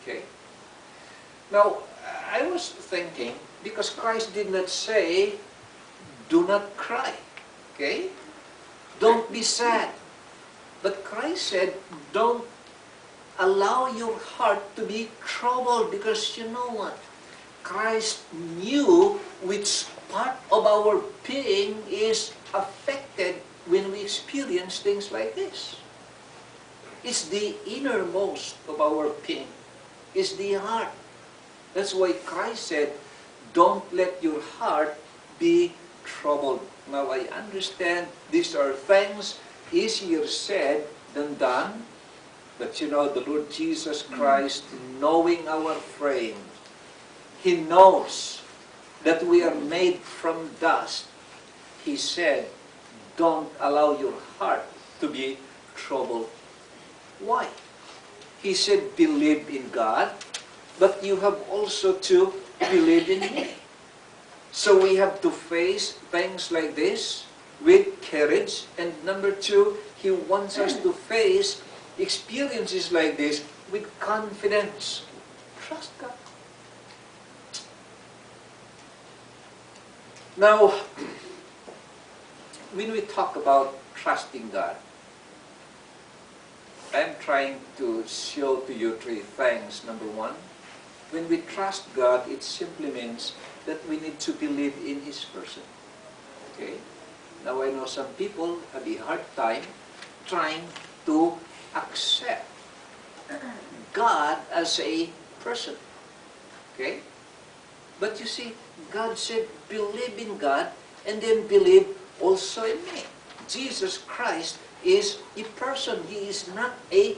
Okay? Now, I was thinking, because Christ did not say, do not cry. Okay? Don't be sad. But Christ said, don't allow your heart to be troubled, because you know what? Christ knew which part of our being is affected when we experience things like this. It's the innermost of our being. It's the heart. That's why Christ said, don't let your heart be troubled. Now I understand these are things easier said than done. But you know, the Lord Jesus Christ, knowing our frame, He knows that we are made from dust. He said, don't allow your heart to be troubled. Why? He said, believe in God, but you have also to believe in me. So we have to face things like this with courage. And number two, He wants us to face experiences like this with confidence. Trust God. Now, when we talk about trusting God, I'm trying to show to you three things. Number one, when we trust God, it simply means that we need to believe in His person. Okay? Now I know some people have a hard time trying to accept God as a person. Okay? But you see, God said, believe in God, and then believe also in me. Jesus Christ is a person. He is not a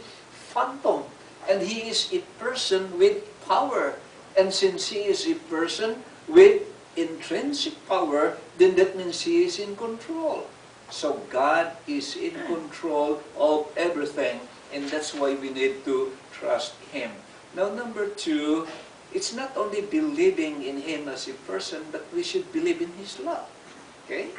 phantom. And He is a person with power. And since He is a person with intrinsic power, then that means He is in control. So God is in control of everything. And that's why we need to trust Him. Now, number two, it's not only believing in Him as a person, but we should believe in His love. Okay?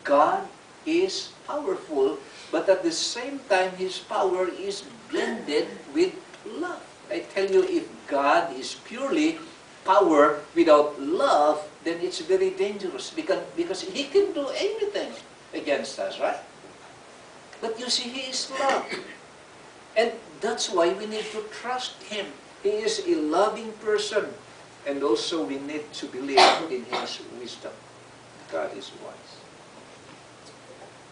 God is powerful, but at the same time, His power is blended with love. I tell you, if God is purely power without love, then it's very dangerous, because He can do anything against us, right? But you see, He is love. And that's why we need to trust Him. He is a loving person. And also we need to believe in His wisdom. God is wise.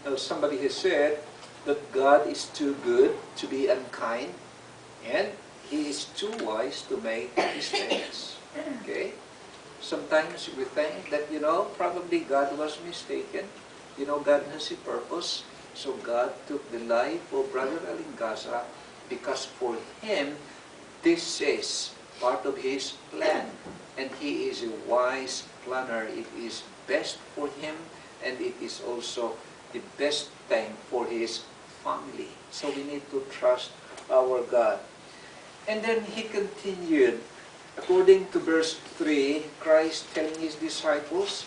Now somebody has said that God is too good to be unkind, and He is too wise to make mistakes. Okay? Sometimes we think that, probably God was mistaken. God has a purpose. So God took the life of Brother Alingasa because for him, this is part of His plan. And He is a wise planner. It is best for him, and it is also the best thing for his family. So we need to trust our God. And then He continued, according to verse 3, Christ telling His disciples,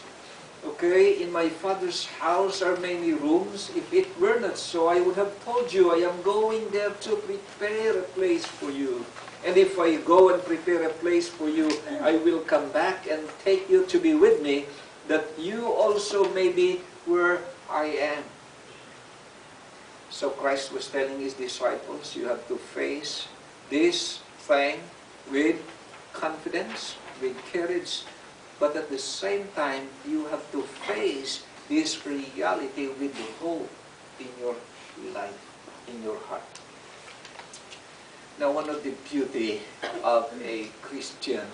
okay, in my Father's house are many rooms. If it were not so, I would have told you, I am going there to prepare a place for you. And if I go and prepare a place for you, I will come back and take you to be with me, that you also may be where I am. So Christ was telling His disciples, you have to face this thing with confidence, with courage, but at the same time, you have to face this reality with hope in your life, in your heart. Now, one of the beauty of a Christian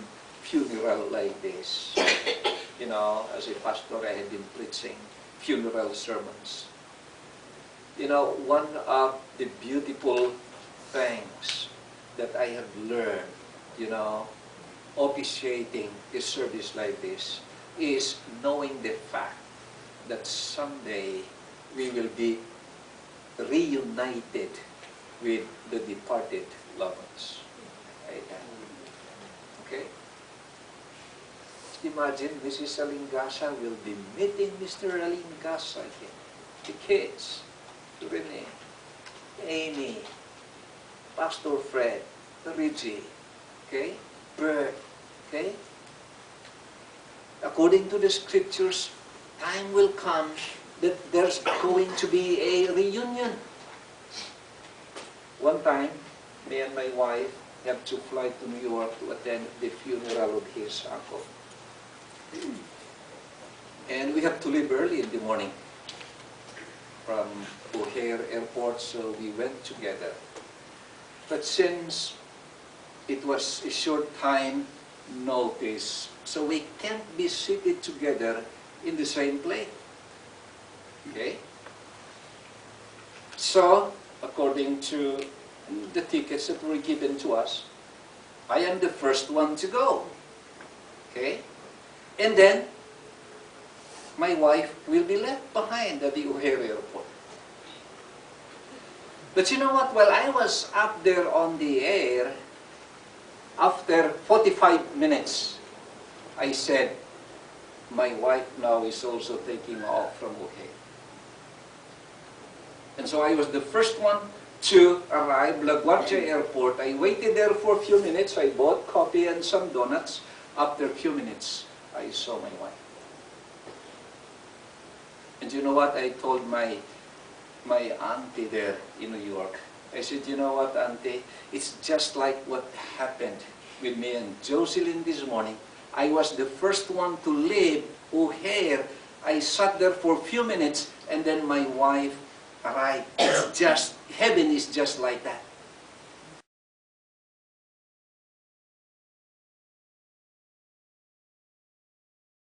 funeral like this, as a pastor, I have been preaching funeral sermons. One of the beautiful things that I have learned, officiating a service like this, is knowing the fact that someday we will be reunited with the departed loved ones. Right? Okay? Just imagine Mrs. Alingasa will be meeting Mr. Alingasa again. The kids, Rene, Amy, Pastor Fred, Reggie, Okay? Birth. Okay? According to the scriptures, time will come that there's going to be a reunion. One time, me and my wife have to fly to New York to attend the funeral of his uncle. And we have to leave early in the morning from O'Hare Airport, so we went together. But since it was a short time notice, so we can't be seated together in the same plane. Okay? So, according to the tickets that were given to us, I am the first one to go. Okay? And then, my wife will be left behind at the O'Hare Airport. But you know what? While I was up there on the air, after 45 minutes, I said, my wife now is also taking off from O'Hare. And so I was the first one to arrive LaGuardia Airport. I waited there for a few minutes. I bought coffee and some donuts. After a few minutes, I saw my wife. And you know what? I told my auntie there in New York. I said, you know what, auntie? It's just like what happened with me and Jocelyn this morning. I was the first one to leave O'Hare. I sat there for a few minutes and then my wife arrived. It's just, heaven is just like that.